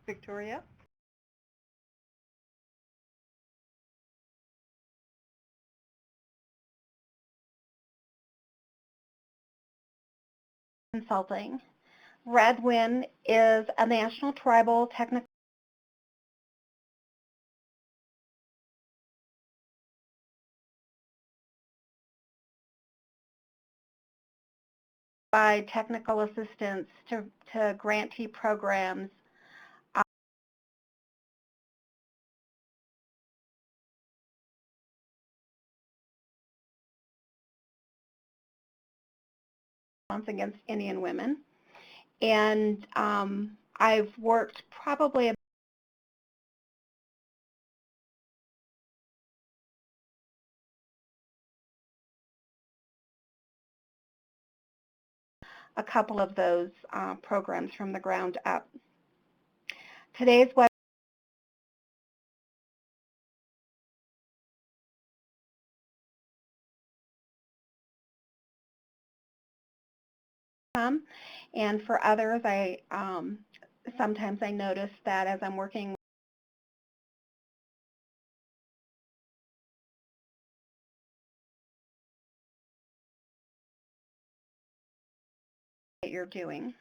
Victoria? Consulting. Redwin is a national tribal technical by technical assistance to grantee programs against Indian women. And I've worked probably a couple of those programs from the ground up. Today's web and for others, sometimes I notice that as I'm working that you're doing.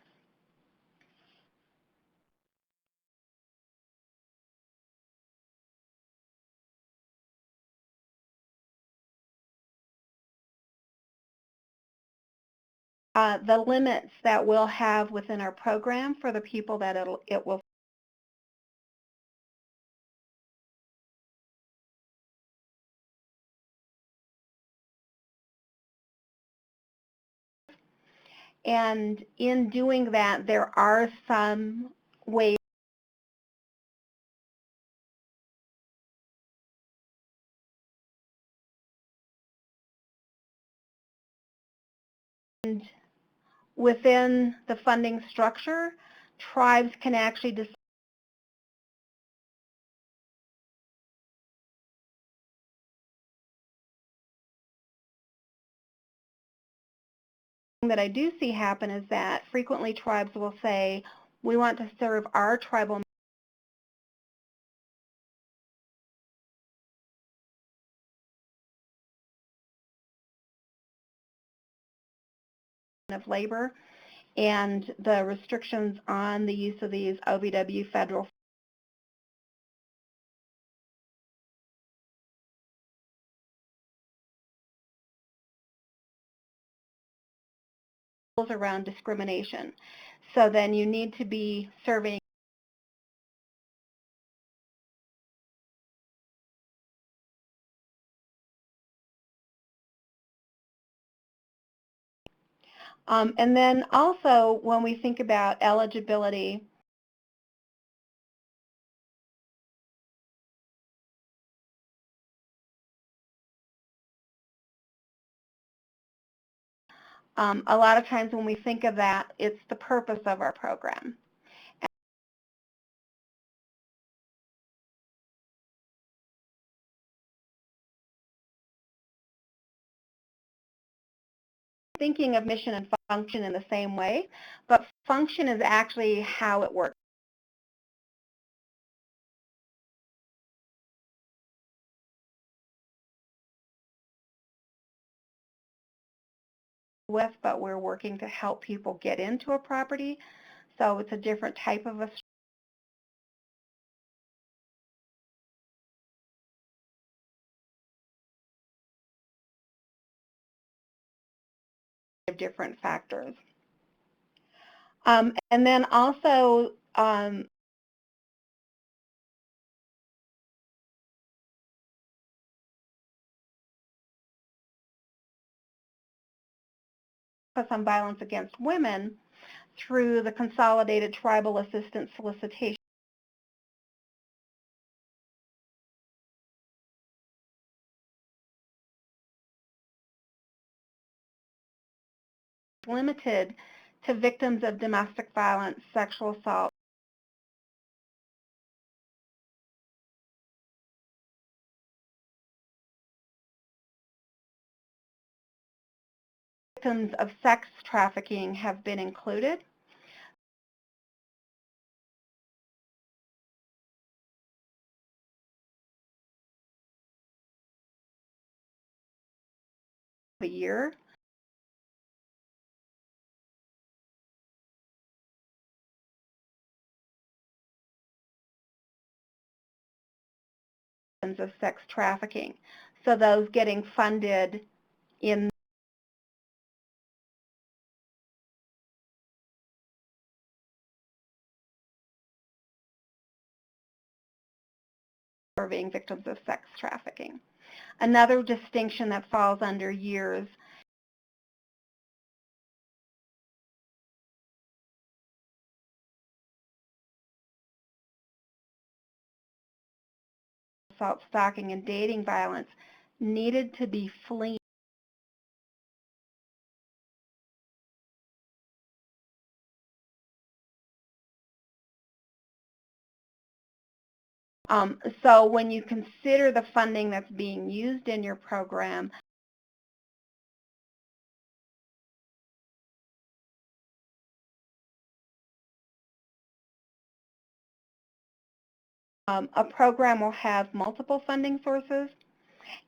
The limits that we'll have within our program for the people that it will and in doing that, there are some ways within the funding structure, tribes can actually decide that I do see happen is that frequently tribes will say, we want to serve our tribal of labor, and the restrictions on the use of these OVW federal rules around discrimination. So then you need to be serving and then also when we think about eligibility, a lot of times when we think of that, it's the purpose of our program. Thinking of mission and function in the same way, but function is actually how it works. But we're working to help people get into a property, so it's a different type of a different factors. And then also focus on violence against women through the Consolidated Tribal Assistance Solicitation. Limited to victims of domestic violence, sexual assault, victims of sex trafficking have been included. a year. Of sex trafficking. So those getting funded in serving victims of sex trafficking. Another distinction that falls under years assault, stalking, and dating violence needed to be fleeing. So when you consider the funding that's being used in your program, a program will have multiple funding sources,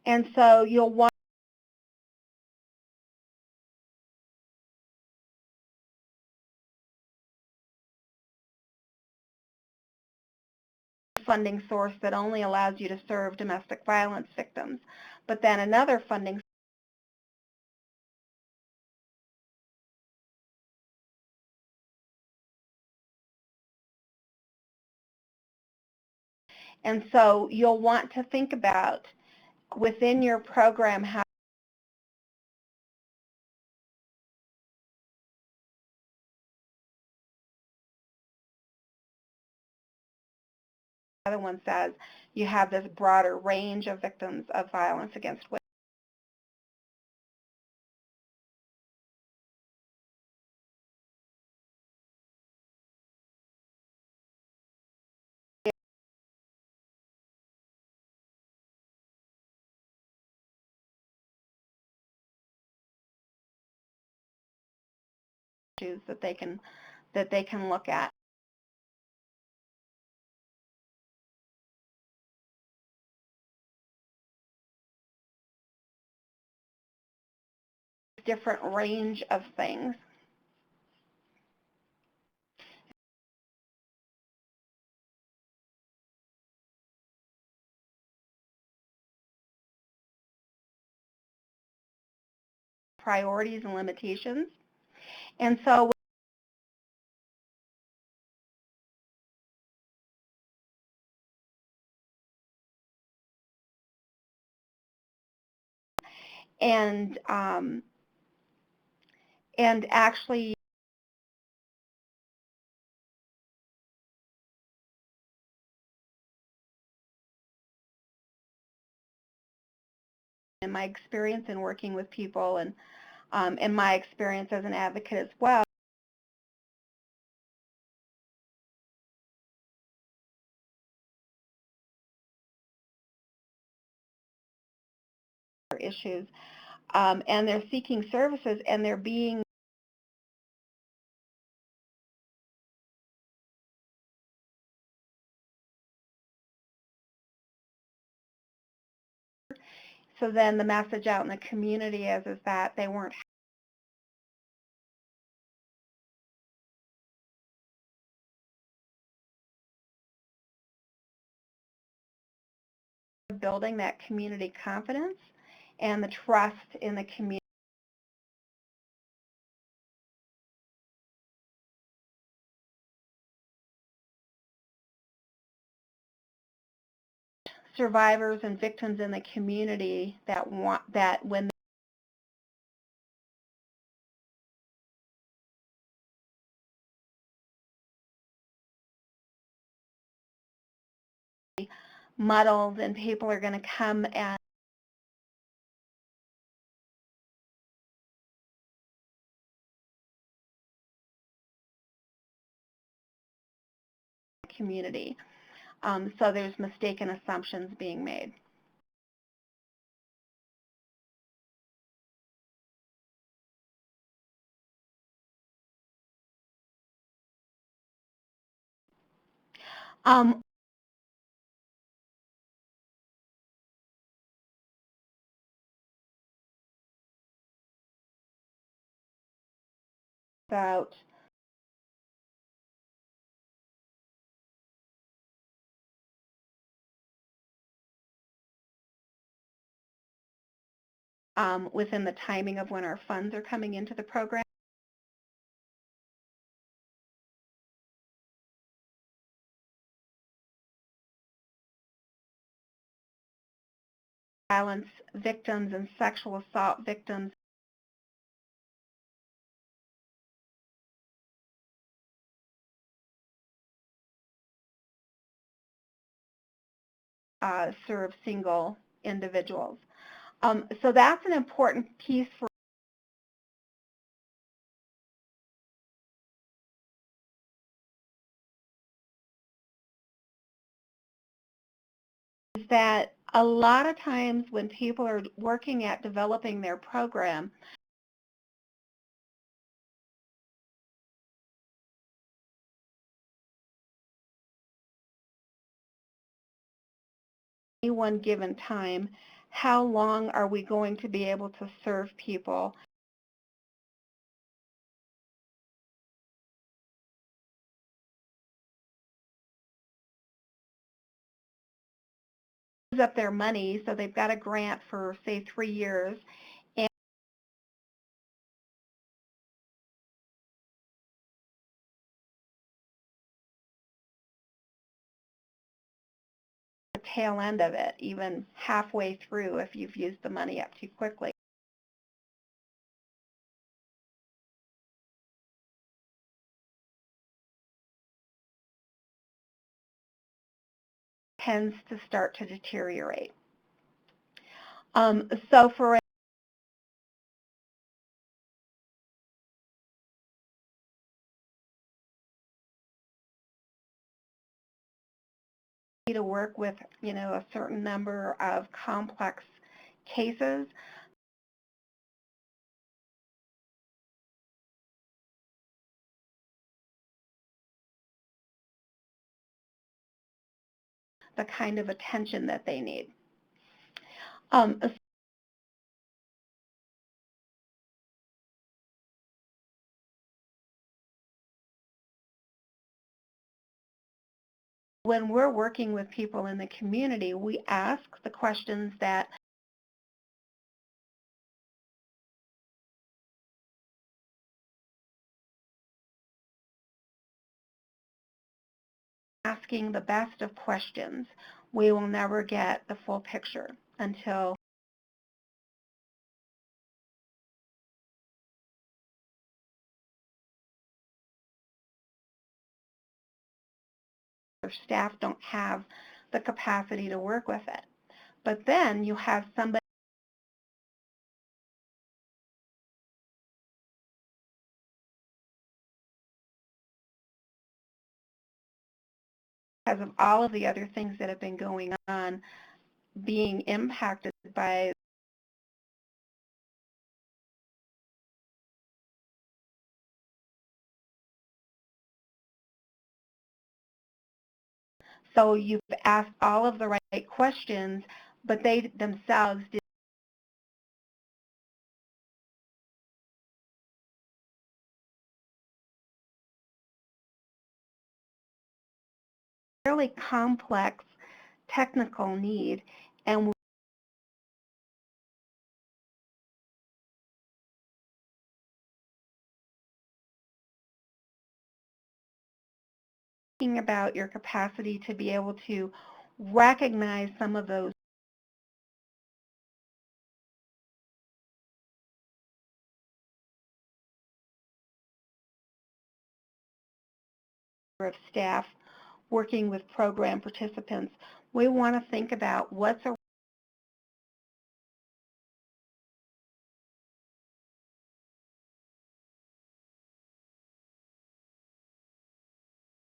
and so you'll want a funding source that only allows you to serve domestic violence victims, but then another funding and so you'll want to think about within your program how the other one says you have this broader range of victims of violence against women. Issues that they can look at. Different range of things. Priorities and limitations. And so and actually in my experience in working with people and in my experience as an advocate as well, issues, and they're seeking services and they're being so then the message out in the community is that they weren't building that community confidence and the trust in the community. Survivors and victims in the community that want that when muddled and people are going to come and community. So there's mistaken assumptions being made. Um, about within the timing of when our funds are coming into the program. Violence victims and sexual assault victims serve single individuals. So that's an important piece for is that a lot of times when people are working at developing their program, any one given time, how long are we going to be able to serve people? Use up their money, so they've got a grant for, say, 3 years, and the tail end of it, even halfway through if you've used the money up too quickly. Tends to start to deteriorate. So for to work with, a certain number of complex cases, the kind of attention that they need. When we're working with people in the community, we ask the questions that asking the best of questions. We will never get the full picture until their staff don't have the capacity to work with it. But then you have somebody because of all of the other things that have been going on being impacted by so you've asked all of the right questions, but they themselves didn't fairly complex technical need, and thinking about your capacity to be able to recognize some of those of staff working with program participants. We want to think about what's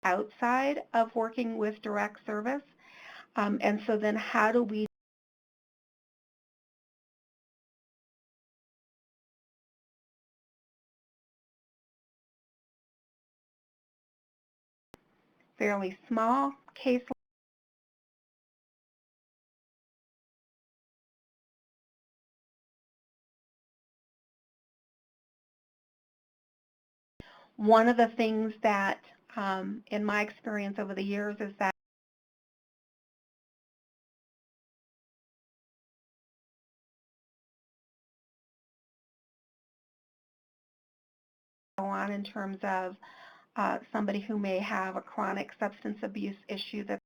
outside of working with direct service. And so then how do we fairly small case One of the things that, in my experience over the years, is that go on in terms of somebody who may have a chronic substance abuse issue that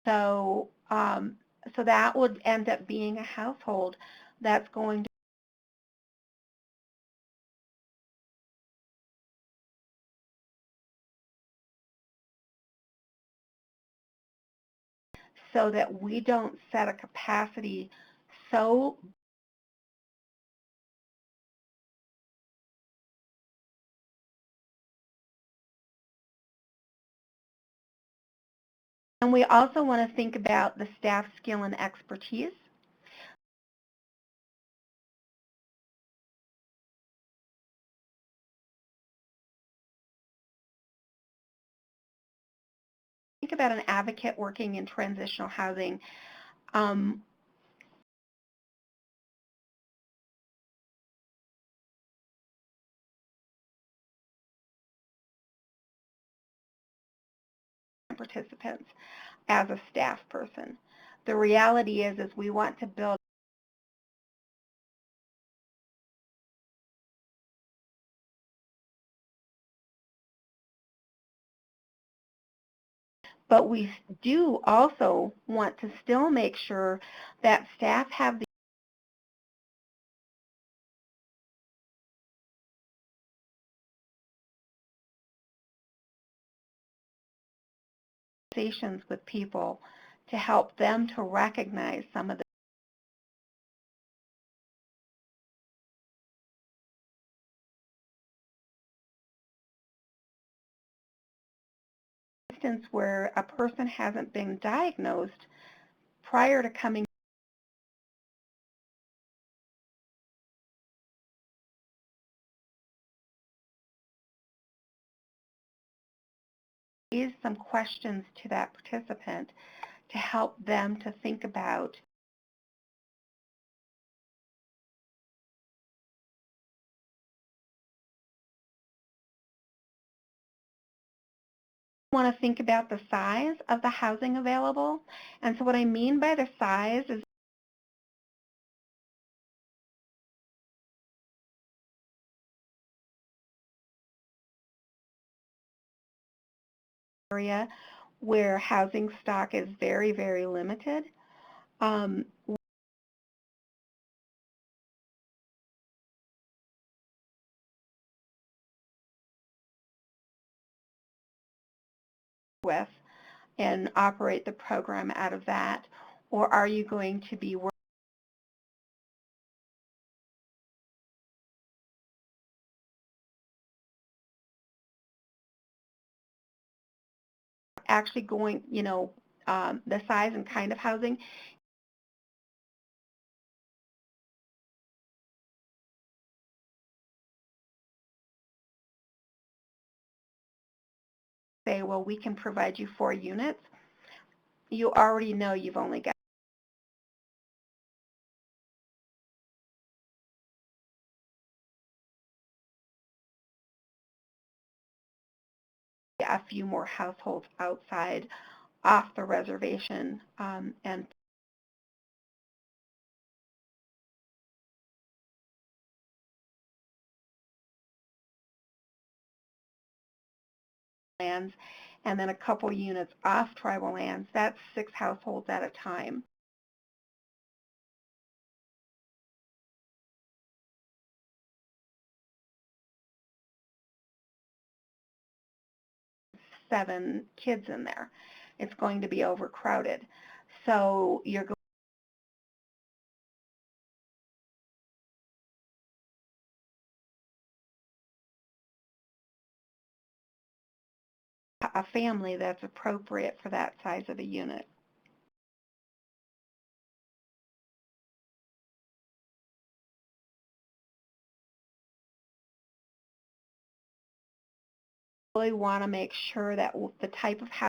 so so that would end up being a household that's going to, so that we don't set a capacity so, and we also want to think about the staff skill and expertise. Think about an advocate working in transitional housing. Um, Participants as a staff person. The reality is we want to build but we do also want to still make sure that staff have the conversations with people to help them to recognize some of the instance where a person hasn't been diagnosed prior to coming is some questions to that participant to help them to think about want to think about the size of the housing available. And so what I mean by the size is area where housing stock is very, very limited. Um, with and operate the program out of that, or are you going to be working actually going, the size and kind of housing? Say, well, we can provide you 4 units. You already know you've only got a few more households outside off the reservation and lands, and then a couple units off tribal lands. That's 6 households at a time. 7 kids in there. It's going to be overcrowded. So you're going to a family that's appropriate for that size of a unit. Really want to make sure that the type of house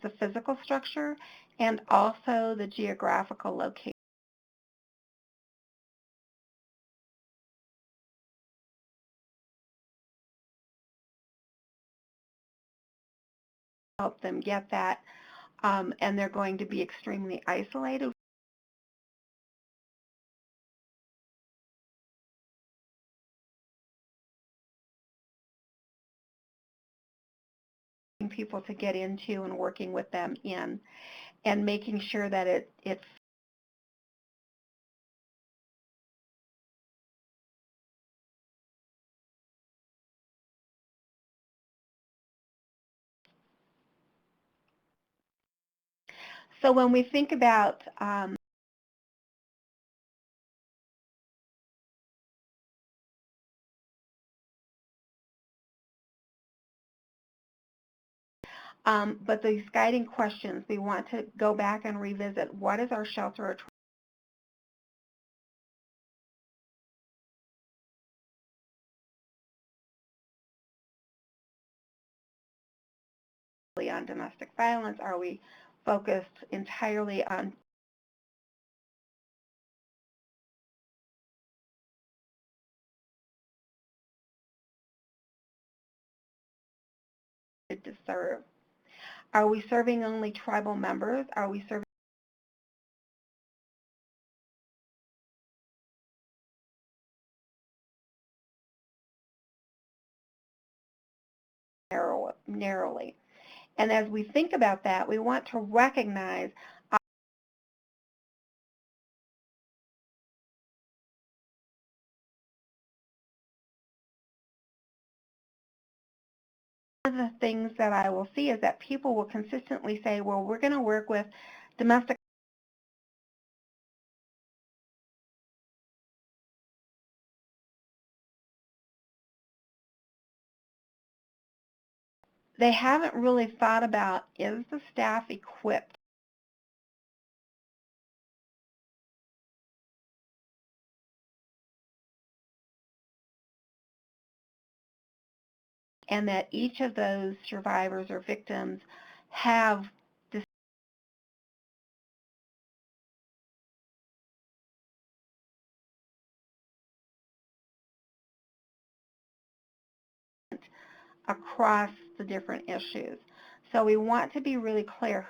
the physical structure and also the geographical location. Help them get that, and they're going to be extremely isolated. People to get into and working with them in, and making sure that it's so when we think about but these guiding questions, we want to go back and revisit what is our shelter or on domestic violence? Are we focused entirely on to serve? Are we serving only tribal members? Are we serving narrowly? And as we think about that, we want to recognize one of the things that I will see is that people will consistently say, well, we're going to work with domestic. They haven't really thought about, is the staff equipped and that each of those survivors or victims have this across the different issues. So we want to be really clear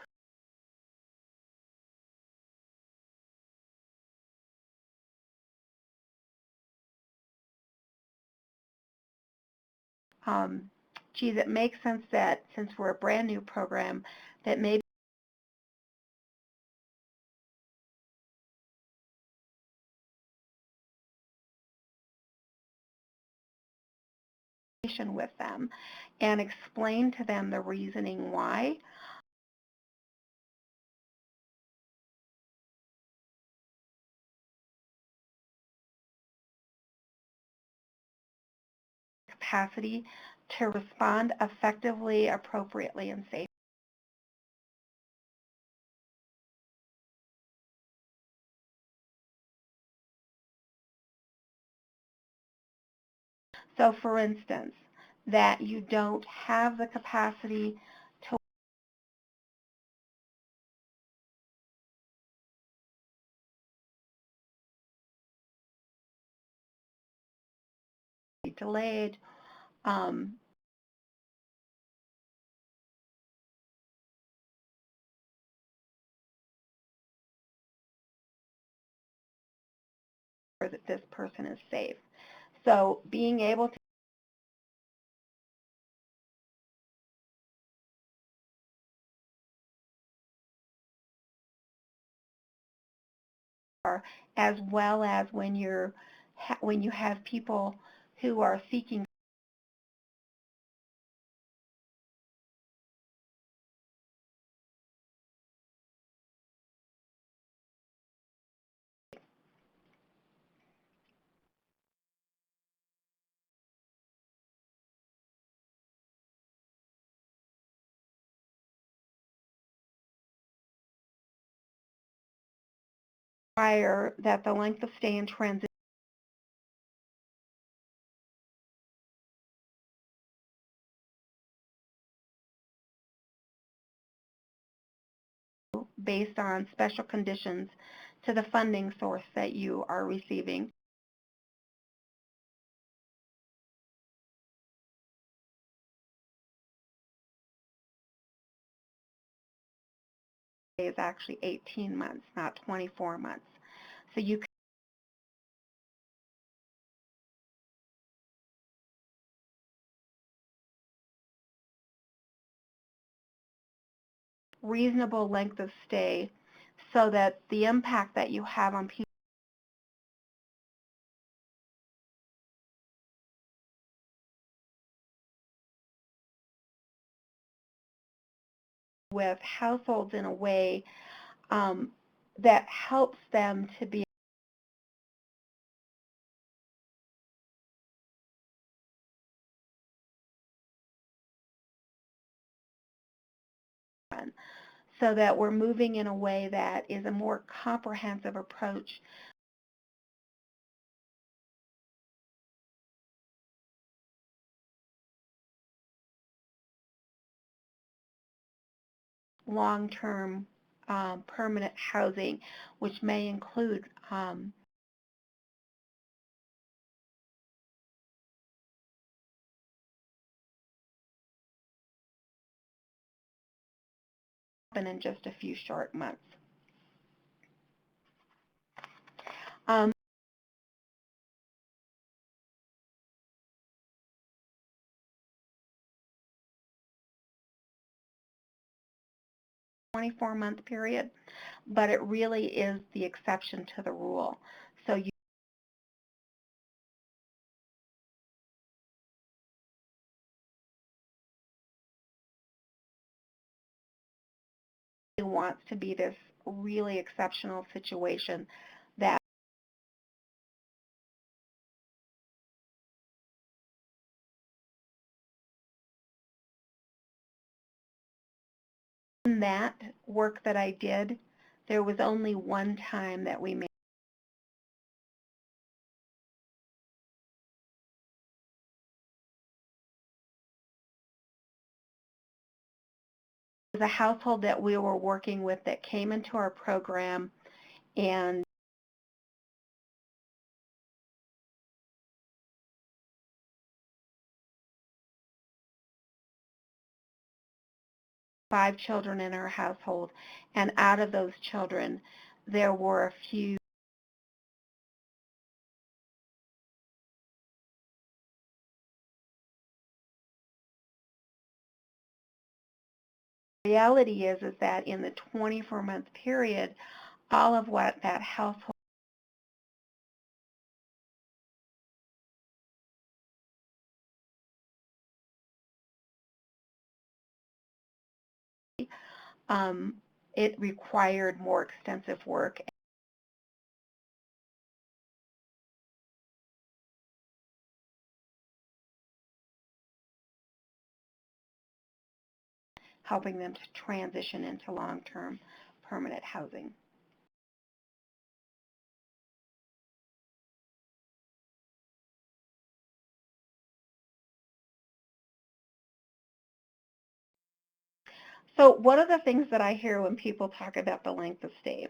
geez, it makes sense that since we're a brand new program, that maybe with them and explain to them the reasoning why. Capacity to respond effectively, appropriately, and safely. So for instance, that you don't have the capacity to be delayed, or that this person is safe. So being able to as well as when you have people who are seeking prior that the length of stay in transition based on special conditions to the funding source that you are receiving. Is actually 18 months, not 24 months. So you can reasonable length of stay so that the impact that you have on people with households in a way that helps them to be so that we're moving in a way that is a more comprehensive approach long-term permanent housing, which may include in just a few short months. 24-month period, but it really is the exception to the rule. So you wants to be this really exceptional situation that in that work that I did, there was only one time that we made a household that we were working with that came into our program, and five children in our household, and out of those children there were a few the reality is that in the 24-month period, all of what that household it required more extensive work. Helping them to transition into long-term permanent housing. So what are the things that I hear when people talk about the length of stay?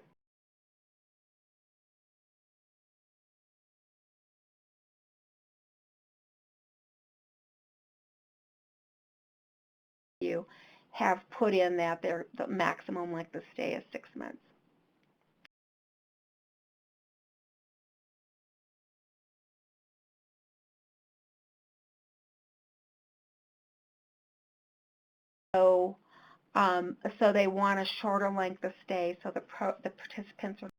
You have put in that the maximum length of stay is 6 months. So, so they want a shorter length of stay, so the participants are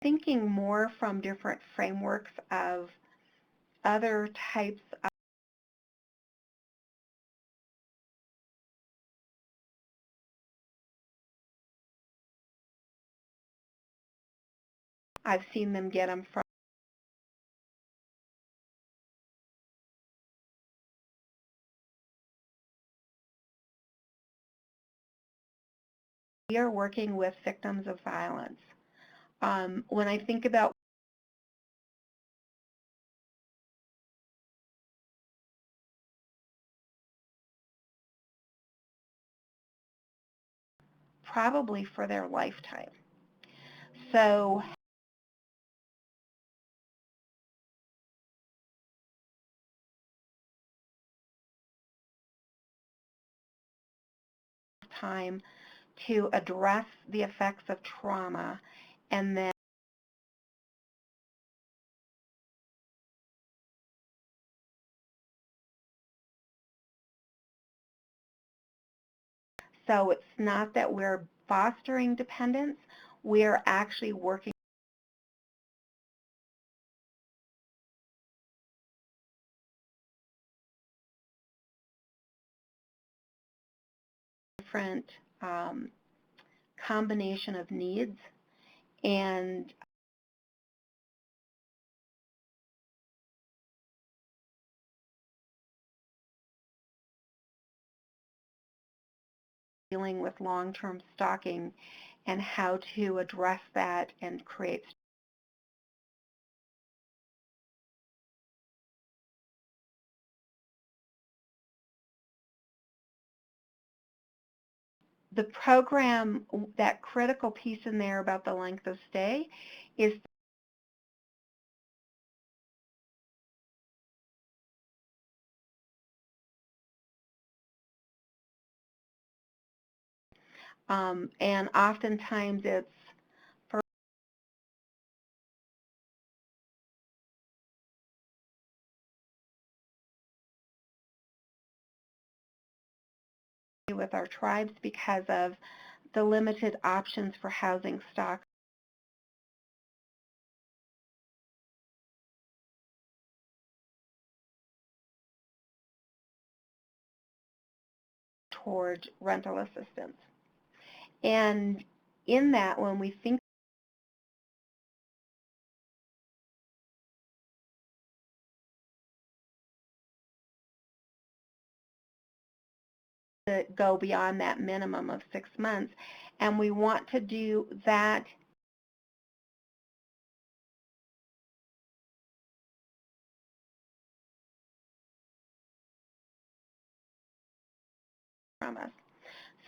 thinking more from different frameworks of other types of I've seen them get them from we are working with victims of violence. When I think about probably for their lifetime. So time to address the effects of trauma, and then so it's not that we're fostering dependence, we're actually working different combination of needs, and dealing with long-term stalking and how to address that and create the program. That critical piece in there about the length of stay is and oftentimes it's for with our tribes because of the limited options for housing stock toward rental assistance. And in that, when we think to go beyond that minimum of 6 months, and we want to do that from us.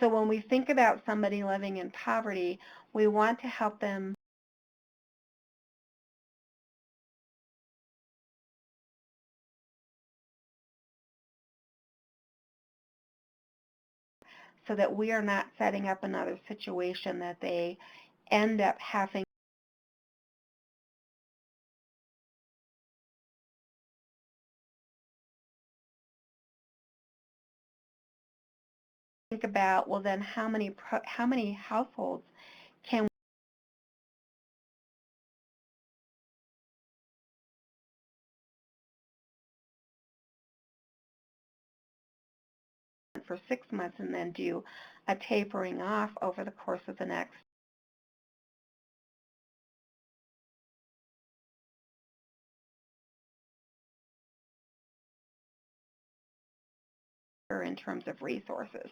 So when we think about somebody living in poverty, we want to help them so that we are not setting up another situation that they end up having to think about, well, then how many households can we for 6 months and then do a tapering off over the course of the next year in terms of resources?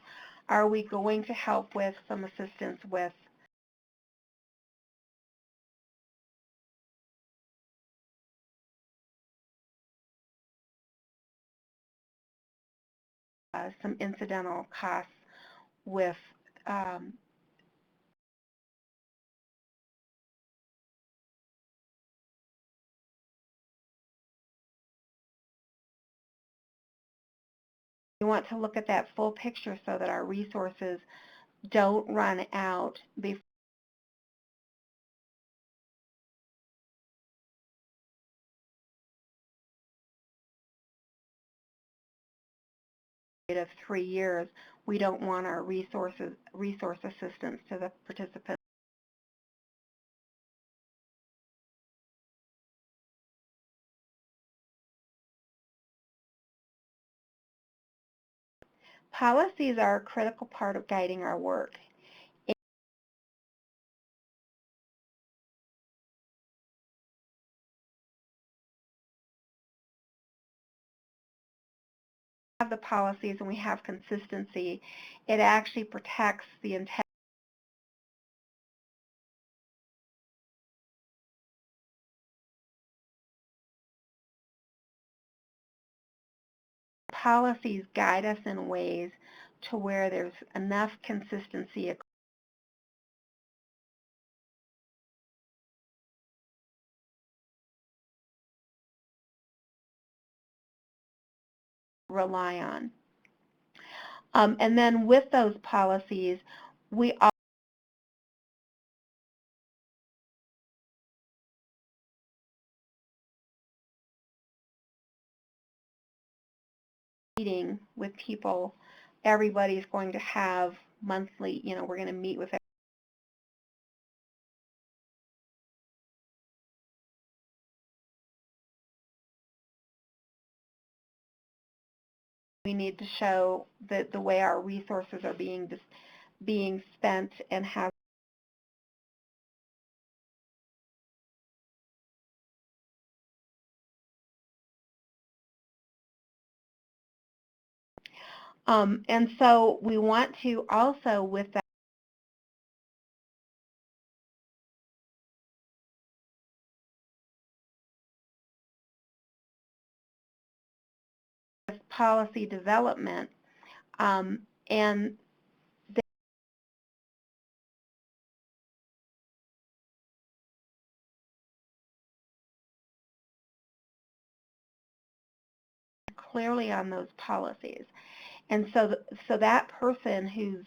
Are we going to help with some assistance with some incidental costs with we want to look at that full picture so that our resources don't run out before of 3 years. We don't want our resource assistance to the participants policies are a critical part of guiding our work. Have the policies and we have consistency, it actually protects the intent policies guide us in ways to where there's enough consistency rely on. And then with those policies, we are meeting with people. Everybody's going to have monthly, we're going to meet with we need to show that the way our resources are being spent and how and so we want to also, with that policy development, and clearly on those policies. And so that person who's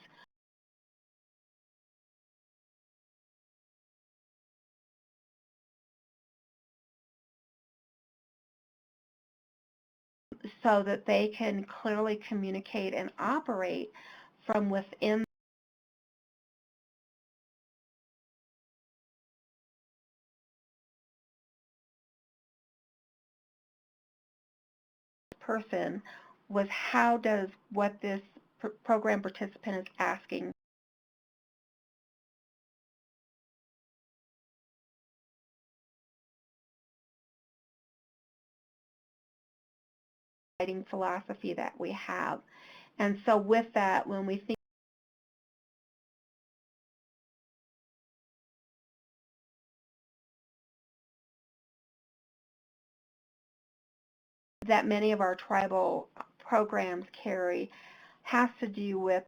so that they can clearly communicate and operate from within the person was how does what this program participant is asking guiding philosophy that we have. And so with that, when we think that many of our tribal programs carry has to do with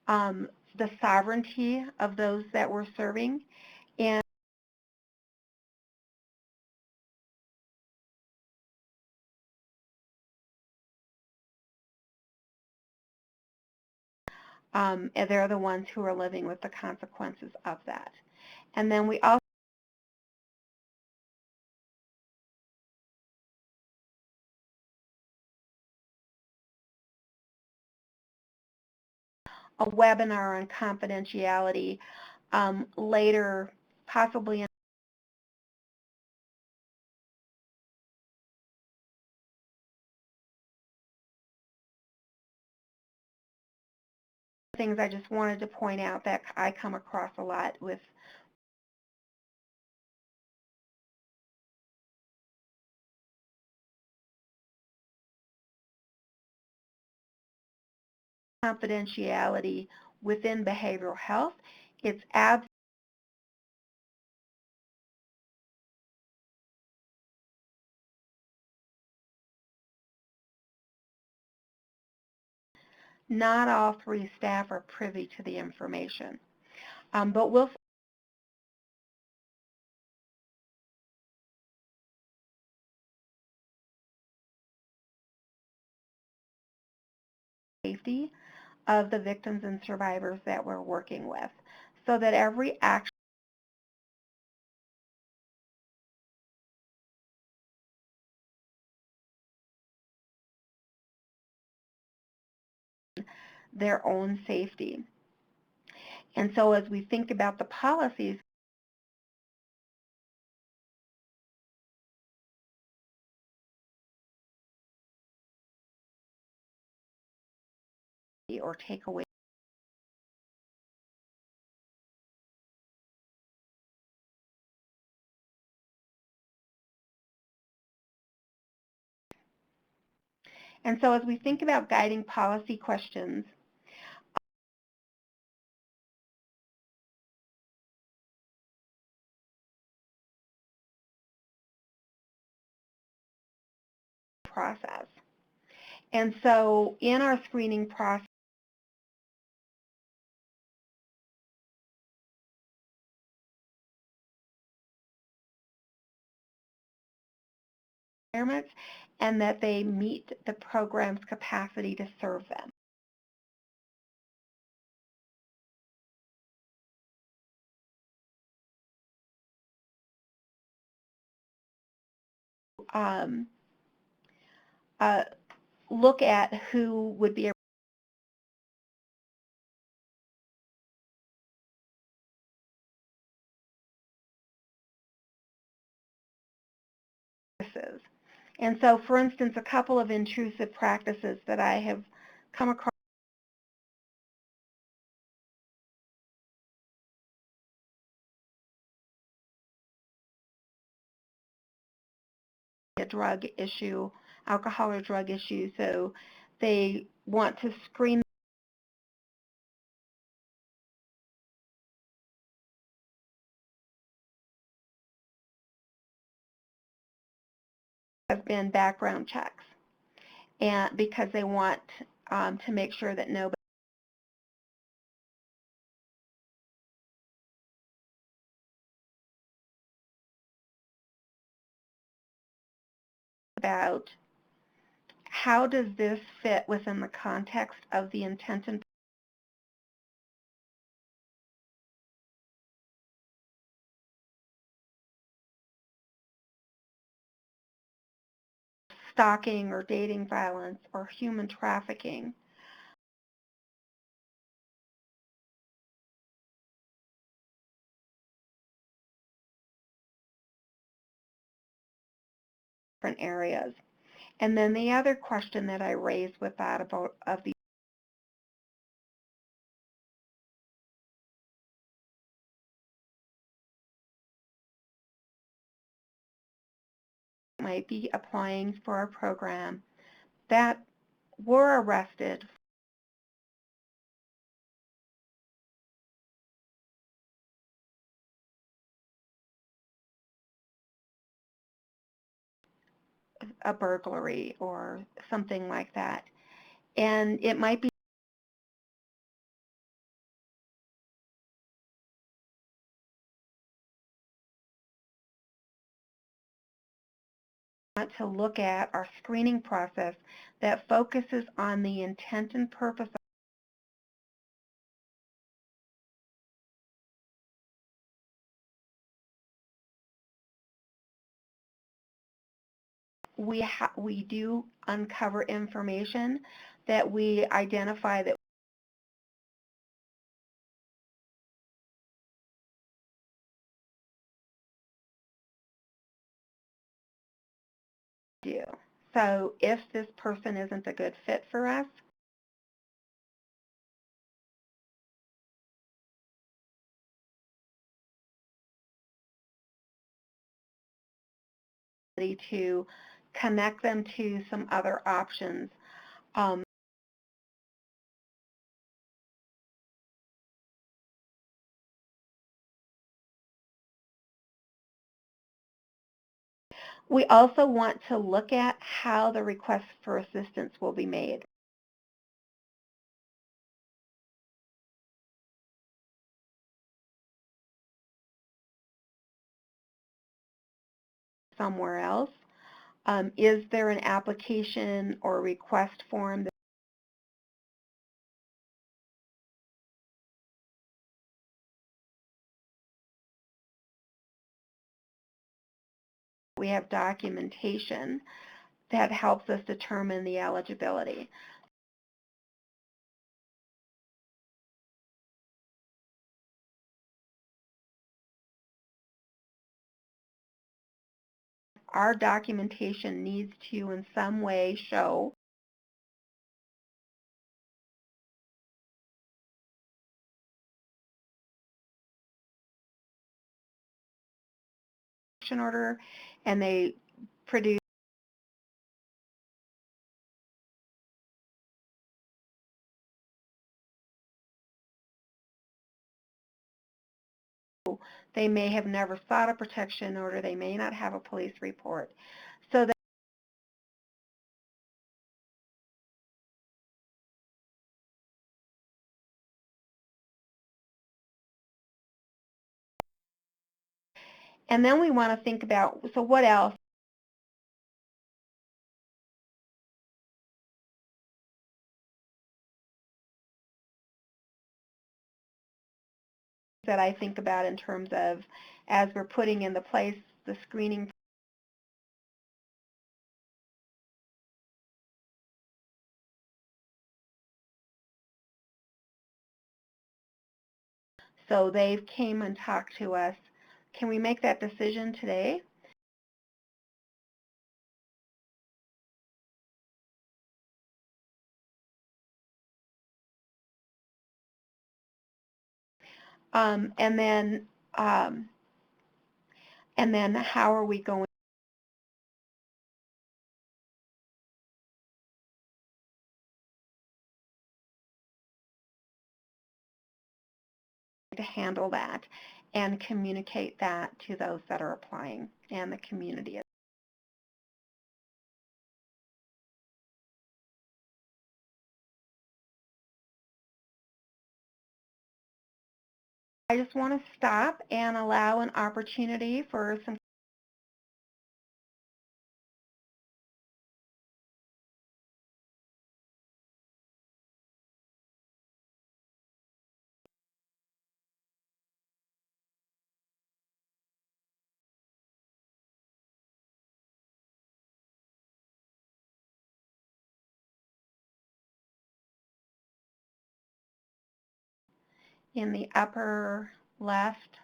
the sovereignty of those that we're serving and and they're the ones who are living with the consequences of that. And then we also a webinar on confidentiality later, possibly in things I just wanted to point out that I come across a lot with confidentiality within behavioral health. It's not all 3 staff are privy to the information. But we'll safety of the victims and survivors that we're working with so that every action their own safety. And so as we think about the policies or takeaway, and so as we think about guiding policy questions, process. And so in our screening process, requirements and that they meet the program's capacity to serve them. Um, Look at who would be practices. And so, for instance, a couple of intrusive practices that I have come across: a drug issue, alcohol or drug issue, so they want to screen have been background checks, and because they want to make sure that nobody about how does this fit within the context of the intent and stalking or dating violence or human trafficking. Different areas. And then the other question that I raised with that about of the might be applying for a program that were arrested a burglary or something like that. And it might be to look at our screening process that focuses on the intent and purpose we do uncover information that we identify that we do. So if this person isn't a good fit for us, to connect them to some other options. Um, we also want to look at how the request for assistance will be made. Somewhere else. Is there an application or request form that we have documentation that helps us determine the eligibility? Our documentation needs to in some way show an order, and they produce they may have never sought a protection order, they may not have a police report. So that and then we want to think about, so what else that I think about in terms of as we're putting into place the screening. So they came and talked to us. Can we make that decision today? And then how are we going to handle that and communicate that to those that are applying and the community? I just want to stop and allow an opportunity for some in the upper left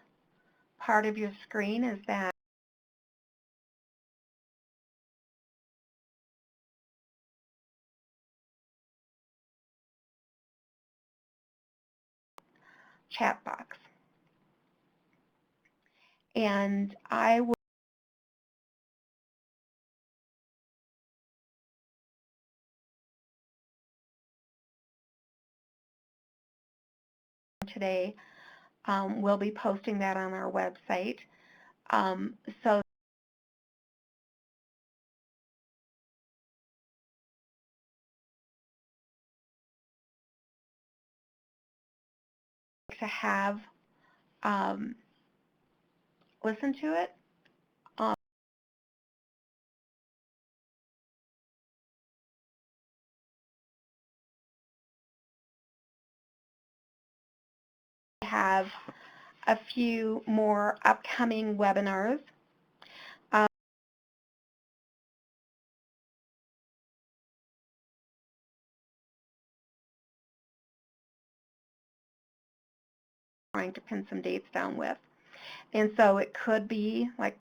part of your screen is that chat box. And I will today, we'll be posting that on our website. So to have listen to it. Have a few more upcoming webinars. Trying to pin some dates down with. And so it could be like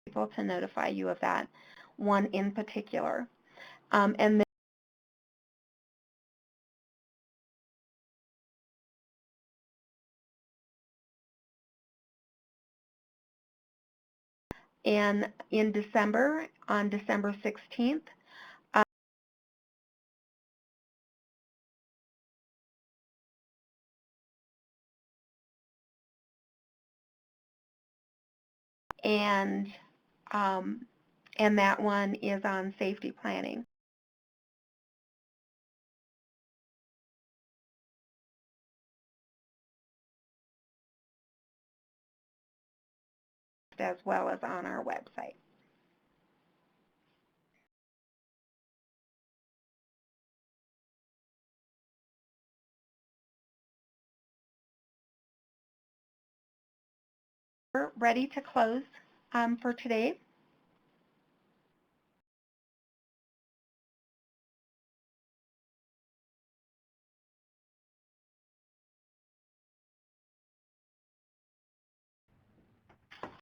people to notify you of that one in particular. And then in December, on December 16th, and that one is on safety planning as well as on our website. We're ready to close for today.